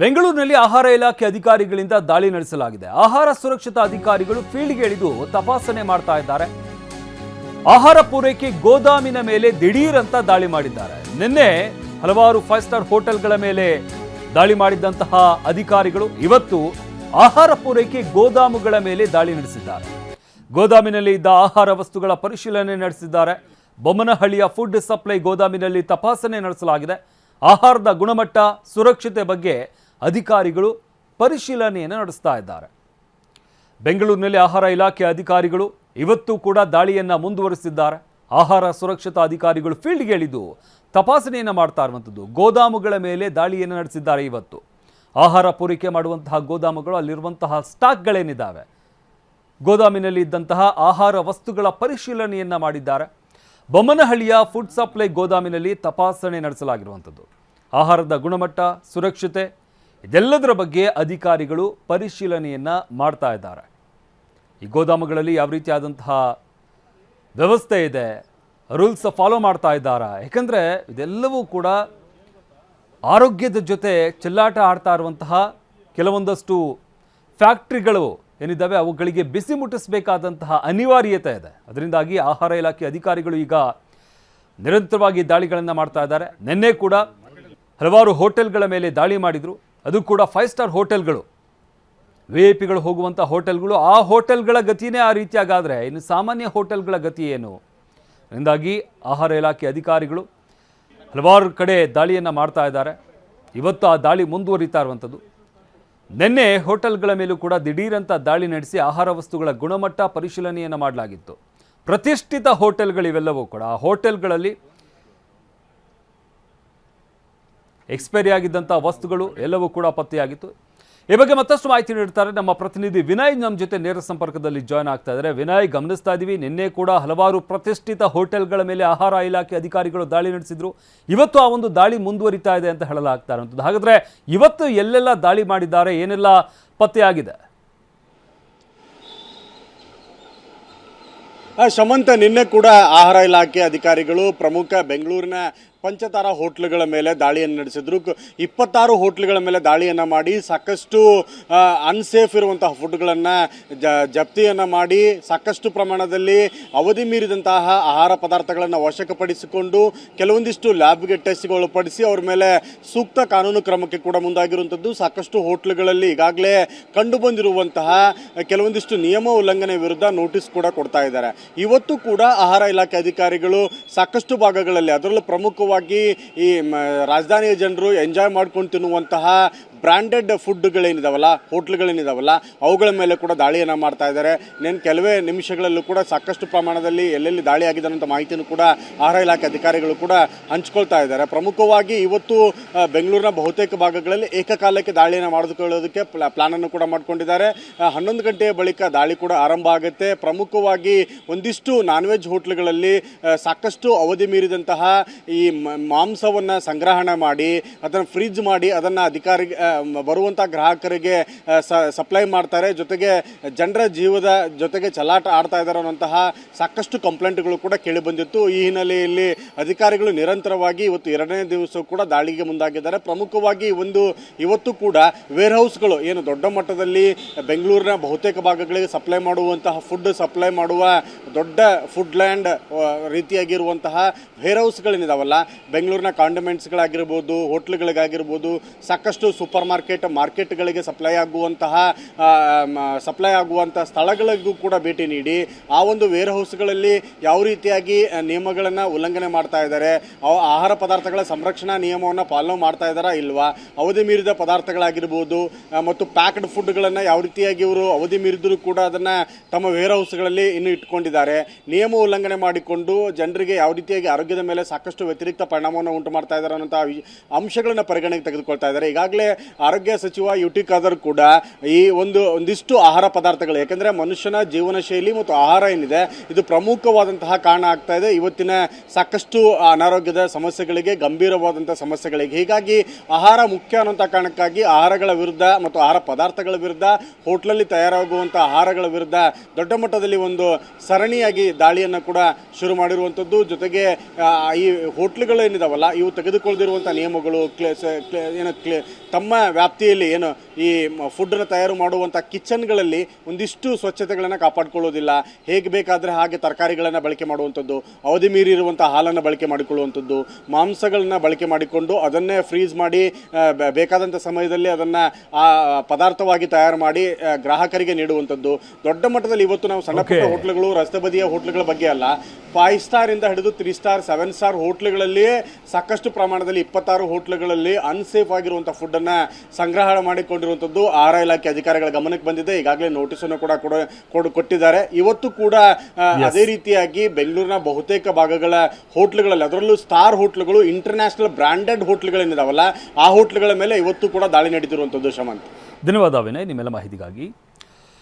ಬೆಂಗಳೂರಿನಲ್ಲಿ ಆಹಾರ ಇಲಾಖೆ ಅಧಿಕಾರಿಗಳಿಂದ ದಾಳಿ ನಡೆಸಲಾಗಿದೆ. ಆಹಾರ ಸುರಕ್ಷತಾ ಅಧಿಕಾರಿಗಳು ಫೀಲ್ಡ್ಗೆ ಇಳಿದು ತಪಾಸಣೆ ಮಾಡ್ತಾ ಇದ್ದಾರೆ. ಆಹಾರ ಪೂರೈಕೆ ಗೋದಾಮಿನ ಮೇಲೆ ದಿಢೀರ್ ಅಂತ ದಾಳಿ ಮಾಡಿದ್ದಾರೆ. ನಿನ್ನೆ ಹಲವಾರು 5 ಸ್ಟಾರ್ ಹೋಟೆಲ್ಗಳ ಮೇಲೆ ದಾಳಿ ಮಾಡಿದಂತಹ ಅಧಿಕಾರಿಗಳು ಇವತ್ತು ಆಹಾರ ಪೂರೈಕೆ ಗೋದಾಮುಗಳ ಮೇಲೆ ದಾಳಿ ನಡೆಸಿದ್ದಾರೆ. ಗೋದಾಮಿನಲ್ಲಿ ಇದ್ದ ಆಹಾರ ವಸ್ತುಗಳ ಪರಿಶೀಲನೆ ನಡೆಸಿದ್ದಾರೆ. ಬೊಮ್ಮನಹಳ್ಳಿಯ ಫುಡ್ ಸಪ್ಲೈ ಗೋದಾಮಿನಲ್ಲಿ ತಪಾಸಣೆ ನಡೆಸಲಾಗಿದೆ. ಆಹಾರದ ಗುಣಮಟ್ಟ ಸುರಕ್ಷತೆ ಬಗ್ಗೆ ಅಧಿಕಾರಿಗಳು ಪರಿಶೀಲನೆಯನ್ನು ನಡೆಸ್ತಾ ಇದ್ದಾರೆ. ಬೆಂಗಳೂರಿನಲ್ಲಿ ಆಹಾರ ಇಲಾಖೆ ಅಧಿಕಾರಿಗಳು ಇವತ್ತು ಕೂಡ ದಾಳಿಯನ್ನು ಮುಂದುವರಿಸಿದ್ದಾರೆ. ಆಹಾರ ಸುರಕ್ಷತಾ ಅಧಿಕಾರಿಗಳು ಫೀಲ್ಡ್ಗೆ ಇಳಿದು ತಪಾಸಣೆಯನ್ನು ಮಾಡ್ತಾ ಇರುವಂಥದ್ದು. ಗೋದಾಮುಗಳ ಮೇಲೆ ದಾಳಿಯನ್ನು ನಡೆಸಿದ್ದಾರೆ. ಇವತ್ತು ಆಹಾರ ಪೂರೈಕೆ ಮಾಡುವಂತಹ ಗೋದಾಮುಗಳು, ಅಲ್ಲಿರುವಂತಹ ಸ್ಟಾಕ್ಗಳೇನಿದ್ದಾವೆ, ಗೋದಾಮಿನಲ್ಲಿ ಇದ್ದಂತಹ ಆಹಾರ ವಸ್ತುಗಳ ಪರಿಶೀಲನೆಯನ್ನು ಮಾಡಿದ್ದಾರೆ. ಬೊಮ್ಮನಹಳ್ಳಿಯ ಫುಡ್ ಸಪ್ಲೈ ಗೋದಾಮಿನಲ್ಲಿ ತಪಾಸಣೆ ನಡೆಸಲಾಗಿರುವಂಥದ್ದು. ಆಹಾರದ ಗುಣಮಟ್ಟ ಸುರಕ್ಷತೆ ಇದೆಲ್ಲದರ ಬಗ್ಗೆ ಅಧಿಕಾರಿಗಳು ಪರಿಶೀಲನೆಯನ್ನು ಮಾಡ್ತಾ ಇದ್ದಾರೆ. ಈ ಗೋದಾಮುಗಳಲ್ಲಿ ಯಾವ ರೀತಿಯಾದಂತಹ ವ್ಯವಸ್ಥೆ ಇದೆ, ರೂಲ್ಸ್ ಫಾಲೋ ಮಾಡ್ತಾ ಇದ್ದಾರಾ? ಯಾಕಂದರೆ ಇದೆಲ್ಲವೂ ಕೂಡ ಆರೋಗ್ಯದ ಜೊತೆ ಚೆಲ್ಲಾಟ ಆಡ್ತಾ ಇರುವಂತಹ ಕೆಲವೊಂದಷ್ಟು ಫ್ಯಾಕ್ಟ್ರಿಗಳು ಏನಿದ್ದಾವೆ ಅವುಗಳಿಗೆ ಬಿಸಿ ಮುಟ್ಟಿಸಬೇಕಾದಂತಹ ಅನಿವಾರ್ಯತೆ ಇದೆ. ಅದರಿಂದಾಗಿ ಆಹಾರ ಇಲಾಖೆ ಅಧಿಕಾರಿಗಳು ಈಗ ನಿರಂತರವಾಗಿ ದಾಳಿಗಳನ್ನು ಮಾಡ್ತಾ ಇದ್ದಾರೆ. ನಿನ್ನೆ ಕೂಡ ಹಲವಾರು ಹೋಟೆಲ್ಗಳ ಮೇಲೆ ದಾಳಿ ಮಾಡಿದರು. ಅದು ಕೂಡ 5 ಸ್ಟಾರ್ ಹೋಟೆಲ್ಗಳು, VIP ಗಳು ಹೋಗುವಂಥ ಹೋಟೆಲ್ಗಳು. ಆ ಹೋಟೆಲ್ಗಳ ಗತಿಯೇ ಆ ರೀತಿಯಾಗಾದರೆ ಇನ್ನು ಸಾಮಾನ್ಯ ಹೋಟೆಲ್ಗಳ ಗತಿ ಏನು? ಅದರಿಂದಾಗಿ ಆಹಾರ ಇಲಾಖೆ ಅಧಿಕಾರಿಗಳು ಹಲವಾರು ಕಡೆ ದಾಳಿಯನ್ನು ಮಾಡ್ತಾ ಇದ್ದಾರೆ. ಇವತ್ತು ಆ ದಾಳಿ ಮುಂದುವರಿತಾ ಇರುವಂಥದ್ದು. ನಿನ್ನೆ ಹೋಟೆಲ್ಗಳ ಮೇಲೂ ಕೂಡ ದಿಢೀರಂತ ದಾಳಿ ನಡೆಸಿ ಆಹಾರ ವಸ್ತುಗಳ ಗುಣಮಟ್ಟ ಪರಿಶೀಲನೆಯನ್ನು ಮಾಡಲಾಗಿತ್ತು. ಪ್ರತಿಷ್ಠಿತ ಹೋಟೆಲ್ಗಳಿವೆಲ್ಲವೂ ಕೂಡ ಆ ಹೋಟೆಲ್ಗಳಲ್ಲಿ ಎಕ್ಸ್ಪೈರಿ ಆಗಿದ್ದಂಥ ವಸ್ತುಗಳು ಎಲ್ಲವೂ ಕೂಡ ಪತ್ತೆಯಾಗಿತ್ತು. ಈ ಬಗ್ಗೆ ಮತ್ತಷ್ಟು ಮಾಹಿತಿ ನೀಡ್ತಾರೆ ನಮ್ಮ ಪ್ರತಿನಿಧಿ ವಿನಯ್. ನಮ್ಮ ಜೊತೆ ನೇರ ಸಂಪರ್ಕದಲ್ಲಿ ಜಾಯ್ನ್ ಆಗ್ತಾ ಇದ್ದಾರೆ. ವಿನಯ್, ಗಮನಿಸ್ತಾ ಇದ್ದೀವಿ ನಿನ್ನೆ ಕೂಡ ಹಲವಾರು ಪ್ರತಿಷ್ಠಿತ ಹೋಟೆಲ್ಗಳ ಮೇಲೆ ಆಹಾರ ಇಲಾಖೆ ಅಧಿಕಾರಿಗಳು ದಾಳಿ ನಡೆಸಿದ್ರು. ಇವತ್ತು ಆ ಒಂದು ದಾಳಿ ಮುಂದುವರಿತಾ ಇದೆ ಅಂತ ಹೇಳಲಾಗ್ತಾ ಇರುವಂಥದ್ದು. ಹಾಗಾದ್ರೆ ಇವತ್ತು ಎಲ್ಲೆಲ್ಲ ದಾಳಿ ಮಾಡಿದ್ದಾರೆ, ಏನೆಲ್ಲ ಪತ್ತೆಯಾಗಿದೆ? ಶಮಂತ, ನಿನ್ನೆ ಕೂಡ ಆಹಾರ ಇಲಾಖೆ ಅಧಿಕಾರಿಗಳು ಪ್ರಮುಖ ಬೆಂಗಳೂರಿನ ಪಂಚತಾರ ಹೋಟ್ಲುಗಳ ಮೇಲೆ ದಾಳಿಯನ್ನು ನಡೆಸಿದ್ರು. 26 ಹೋಟ್ಲುಗಳ ಮೇಲೆ ದಾಳಿಯನ್ನು ಮಾಡಿ ಸಾಕಷ್ಟು ಅನ್ಸೇಫ್ ಇರುವಂತಹ ಫುಡ್ಗಳನ್ನು ಜಪ್ತಿಯನ್ನು ಮಾಡಿ ಸಾಕಷ್ಟು ಪ್ರಮಾಣದಲ್ಲಿ ಅವಧಿ ಮೀರಿದಂತಹ ಆಹಾರ ಪದಾರ್ಥಗಳನ್ನು ವಶಪಡಿಸಿಕೊಂಡು ಕೆಲವೊಂದಿಷ್ಟು ಲ್ಯಾಬ್ಗೆ ಟೆಸ್ಟ್ಗೆ ಒಳಪಡಿಸಿ ಅವ್ರ ಮೇಲೆ ಸೂಕ್ತ ಕಾನೂನು ಕ್ರಮಕ್ಕೆ ಕೂಡ ಮುಂದಾಗಿರುವಂಥದ್ದು. ಸಾಕಷ್ಟು ಹೋಟ್ಲುಗಳಲ್ಲಿ ಈಗಾಗಲೇ ಕಂಡು ಬಂದಿರುವಂತಹ ಕೆಲವೊಂದಿಷ್ಟು ನಿಯಮ ಉಲ್ಲಂಘನೆ ವಿರುದ್ಧ ನೋಟಿಸ್ ಕೂಡ ಕೊಡ್ತಾ ಇದ್ದಾರೆ. ಇವತ್ತು ಕೂಡ ಆಹಾರ ಇಲಾಖೆ ಅಧಿಕಾರಿಗಳು ಸಾಕಷ್ಟು ಭಾಗಗಳಲ್ಲಿ, ಅದರಲ್ಲೂ ಪ್ರಮುಖ ಈ ರಾಜಧಾನಿಯ ಜನರು ಎಂಜಾಯ್ ಮಾಡ್ಕೊಂಡು ತಿನ್ನುವಂತಹ ಬ್ರ್ಯಾಂಡೆಡ್ ಫುಡ್ಗಳೇನಿದಾವಲ್ಲ, ಹೋಟ್ಲುಗಳೇನಿದಾವಲ್ಲ, ಅವುಗಳ ಮೇಲೆ ಕೂಡ ದಾಳಿಯನ್ನು ಮಾಡ್ತಾ ಇದ್ದಾರೆ. ಕೆಲವೇ ನಿಮಿಷಗಳಲ್ಲೂ ಕೂಡ ಸಾಕಷ್ಟು ಪ್ರಮಾಣದಲ್ಲಿ ಎಲ್ಲೆಲ್ಲಿ ದಾಳಿ ಆಗಿದೆ ಅನ್ನೋ ಮಾಹಿತಿಯನ್ನು ಕೂಡ ಆಹಾರ ಇಲಾಖೆ ಅಧಿಕಾರಿಗಳು ಕೂಡ ಹಂಚ್ಕೊಳ್ತಾ ಇದ್ದಾರೆ. ಪ್ರಮುಖವಾಗಿ ಇವತ್ತು ಬೆಂಗಳೂರಿನ ಬಹುತೇಕ ಭಾಗಗಳಲ್ಲಿ ಏಕಕಾಲಕ್ಕೆ ದಾಳಿಯನ್ನು ಮಾಡಿಕೊಳ್ಳೋದಕ್ಕೆ ಪ್ಲಾನನ್ನು ಕೂಡ ಮಾಡ್ಕೊಂಡಿದ್ದಾರೆ. 11 ಗಂಟೆಯ ಬಳಿಕ ದಾಳಿ ಕೂಡ ಆರಂಭ ಆಗುತ್ತೆ. ಪ್ರಮುಖವಾಗಿ ಒಂದಿಷ್ಟು ನಾನ್ ವೆಜ್ ಹೋಟ್ಲುಗಳಲ್ಲಿ ಸಾಕಷ್ಟು ಅವಧಿ ಮೀರಿದಂತಹ ಈ ಮಾಂಸವನ್ನು ಸಂಗ್ರಹಣೆ ಮಾಡಿ ಅದನ್ನು ಫ್ರಿಜ್ ಮಾಡಿ ಅದನ್ನು ಬರುವಂಥ ಗ್ರಾಹಕರಿಗೆ ಸಪ್ಲೈ ಮಾಡ್ತಾರೆ. ಜೊತೆಗೆ ಜನರ ಜೀವದ ಜೊತೆಗೆ ಚಲಾಟ ಆಡ್ತಾ ಇದ್ದಾರೆ ಅನ್ನುವಂತಹ ಸಾಕಷ್ಟು ಕಂಪ್ಲೇಂಟ್ಗಳು ಕೂಡ ಕೇಳಿ ಬಂದಿತ್ತು. ಈ ಹಿನ್ನೆಲೆಯಲ್ಲಿ ಅಧಿಕಾರಿಗಳು ನಿರಂತರವಾಗಿ ಇವತ್ತು 2ನೇ ದಿವಸ ಕೂಡ ದಾಳಿಗೆ ಮುಂದಾಗಿದ್ದಾರೆ. ಪ್ರಮುಖವಾಗಿ ಇವತ್ತು ಕೂಡ ವೇರ್ ಹೌಸ್ಗಳು ಏನು ದೊಡ್ಡ ಮಟ್ಟದಲ್ಲಿ ಬೆಂಗಳೂರಿನ ಬಹುತೇಕ ಭಾಗಗಳಿಗೆ ಸಪ್ಲೈ ಮಾಡುವಂತಹ ಫುಡ್ ಸಪ್ಲೈ ಮಾಡುವ ದೊಡ್ಡ ಫುಡ್ ಲ್ಯಾಂಡ್ ರೀತಿಯಾಗಿರುವಂತಹ ವೇರ್ ಹೌಸ್ಗಳೇನಿದಾವಲ್ಲ, ಬೆಂಗಳೂರಿನ ಕಾಂಡಿಮೆಂಟ್ಸ್ಗಳಾಗಿರ್ಬೋದು, ಹೋಟ್ಲುಗಳಿಗಾಗಿರ್ಬೋದು, ಸಾಕಷ್ಟು ಸೂಪರ್ ಮಾರ್ಕೆಟ್ಗಳಿಗೆ ಸಪ್ಲೈ ಆಗುವಂಥ ಸ್ಥಳಗಳಿಗೂ ಕೂಡ ಭೇಟಿ ನೀಡಿ ಆ ಒಂದು ವೇರ್ ಹೌಸ್ಗಳಲ್ಲಿ ಯಾವ ರೀತಿಯಾಗಿ ನಿಯಮಗಳನ್ನು ಉಲ್ಲಂಘನೆ ಮಾಡ್ತಾ ಇದ್ದಾರೆ, ಆಹಾರ ಪದಾರ್ಥಗಳ ಸಂರಕ್ಷಣಾ ನಿಯಮವನ್ನು ಪಾಲನೆ ಮಾಡ್ತಾ ಇದ್ದಾರಾ ಇಲ್ವಾ, ಅವಧಿ ಮೀರಿದ ಪದಾರ್ಥಗಳಾಗಿರ್ಬೋದು ಮತ್ತು ಪ್ಯಾಕ್ಡ್ ಫುಡ್ಗಳನ್ನು ಯಾವ ರೀತಿಯಾಗಿ ಇವರು ಅವಧಿ ಮೀರಿದರೂ ಕೂಡ ಅದನ್ನು ತಮ್ಮ ವೇರ್ ಹೌಸ್ಗಳಲ್ಲಿ ಇನ್ನೂ ಇಟ್ಕೊಂಡಿದ್ದಾರೆ, ನಿಯಮ ಉಲ್ಲಂಘನೆ ಮಾಡಿಕೊಂಡು ಜನರಿಗೆ ಯಾವ ರೀತಿಯಾಗಿ ಆರೋಗ್ಯದ ಮೇಲೆ ಸಾಕಷ್ಟು ವ್ಯತಿರಿಕ್ತ ಪರಿಣಾಮವನ್ನು ಉಂಟು ಮಾಡ್ತಾ ಇದ್ದಾರೆ ಅನ್ನೋಂಥ ಅಂಶಗಳನ್ನು ಪರಿಗಣನೆಗೆ ತೆಗೆದುಕೊಳ್ತಾ ಇದ್ದಾರೆ. ಈಗಾಗಲೇ ಆರೋಗ್ಯ ಸಚಿವ ಯುಟಿ ಖಾದರ್ ಕೂಡ ಈ ಒಂದಿಷ್ಟು ಆಹಾರ ಪದಾರ್ಥಗಳು, ಯಾಕೆಂದರೆ ಮನುಷ್ಯನ ಜೀವನ ಶೈಲಿ ಮತ್ತು ಆಹಾರ ಏನಿದೆ ಇದು ಪ್ರಮುಖವಾದಂತಹ ಕಾರಣ ಆಗ್ತಾ ಇದೆ ಇವತ್ತಿನ ಸಾಕಷ್ಟು ಅನಾರೋಗ್ಯದ ಸಮಸ್ಯೆಗಳಿಗೆ, ಗಂಭೀರವಾದಂಥ ಸಮಸ್ಯೆಗಳಿಗೆ. ಹೀಗಾಗಿ ಆಹಾರ ಮುಖ್ಯ ಅನ್ನೋಂಥ ಕಾರಣಕ್ಕಾಗಿ ಆಹಾರಗಳ ವಿರುದ್ಧ ಮತ್ತು ಆಹಾರ ಪದಾರ್ಥಗಳ ವಿರುದ್ಧ, ಹೋಟ್ಲಲ್ಲಿ ತಯಾರಾಗುವಂಥ ಆಹಾರಗಳ ವಿರುದ್ಧ ದೊಡ್ಡ ಮಟ್ಟದಲ್ಲಿ ಒಂದು ಸರಣಿಯಾಗಿ ದಾಳಿಯನ್ನು ಕೂಡ ಶುರು ಮಾಡಿರುವಂಥದ್ದು. ಜೊತೆಗೆ ಈ ಹೋಟ್ಲುಗಳು ಏನಿದಾವಲ್ಲ ಇವು ತೆಗೆದುಕೊಳ್ಳದಿರುವಂಥ ನಿಯಮಗಳು ತಮ್ಮ ವ್ಯಾಪ್ತಿಯಲ್ಲಿ ಏನು ಈ ಫುಡ್ನ ತಯಾರು ಮಾಡುವಂಥ ಕಿಚನ್ಗಳಲ್ಲಿ ಒಂದಿಷ್ಟು ಸ್ವಚ್ಛತೆಗಳನ್ನು ಕಾಪಾಡಿಕೊಳ್ಳೋದಿಲ್ಲ. ಹೇಗೆ ಬೇಕಾದರೆ ಹಾಗೆ ತರಕಾರಿಗಳನ್ನು ಬಳಕೆ ಮಾಡುವಂಥದ್ದು, ಅವಧಿ ಮೀರಿರುವಂಥ ಹಾಲನ್ನು ಬಳಕೆ ಮಾಡಿಕೊಳ್ಳುವಂಥದ್ದು, ಮಾಂಸಗಳನ್ನ ಬಳಕೆ ಮಾಡಿಕೊಂಡು ಅದನ್ನೇ ಫ್ರೀಸ್ ಮಾಡಿ ಬೇಕಾದಂಥ ಸಮಯದಲ್ಲಿ ಅದನ್ನು ಪದಾರ್ಥವಾಗಿ ತಯಾರು ಮಾಡಿ ಗ್ರಾಹಕರಿಗೆ ನೀಡುವಂಥದ್ದು. ದೊಡ್ಡ ಮಟ್ಟದಲ್ಲಿ ಇವತ್ತು ನಾವು ಸಣ್ಣ ಪುಟ್ಟ ಹೋಟ್ಲುಗಳು, ರಸ್ತೆ ಬದಿಯ ಹೋಟ್ಲುಗಳ ಬಗ್ಗೆ ಅಲ್ಲ, 5 ಸ್ಟಾರ್ ಇಂದ ಹಿಡಿದು 3 ಸ್ಟಾರ್ 7 ಸ್ಟಾರ್ ಹೋಟ್ಲುಗಳಲ್ಲಿಯೇ ಸಾಕಷ್ಟು ಪ್ರಮಾಣದಲ್ಲಿ 26 ಹೋಟ್ಲುಗಳಲ್ಲಿ ಅನ್ಸೇಫ್ ಆಗಿರುವಂಥ ಫುಡ್ಡನ್ನು ಸಂಗ್ರಹ ಮಾಡಿಕೊಂಡಿರುವಂಥದ್ದು ಆಹಾರ ಇಲಾಖೆ ಅಧಿಕಾರಿಗಳ ಗಮನಕ್ಕೆ ಬಂದಿದೆ. ಈಗಾಗಲೇ ನೋಟಿಸನ್ನು ಕೂಡ ಕೊಟ್ಟಿದ್ದಾರೆ. ಇವತ್ತು ಕೂಡ ಅದೇ ರೀತಿಯಾಗಿ ಬೆಂಗಳೂರಿನ ಬಹುತೇಕ ಭಾಗಗಳ ಹೋಟ್ಲುಗಳಲ್ಲಿ, ಅದರಲ್ಲೂ ಸ್ಟಾರ್ ಹೋಟ್ಲುಗಳು, ಇಂಟರ್ನ್ಯಾಷನಲ್ ಬ್ರಾಂಡೆಡ್ ಹೋಟ್ಲುಗಳೇನಿದಾವಲ್ಲ ಆ ಹೋಟ್ಲುಗಳ ಮೇಲೆ ಇವತ್ತು ಕೂಡ ದಾಳಿ ನಡೀತಿರುವಂಥದ್ದು. ಶಮಂತ್, ಧನ್ಯವಾದ ವಿನಯ್ ನಿಮ್ಮೆಲ್ಲ ಮಾಹಿತಿಗಾಗಿ.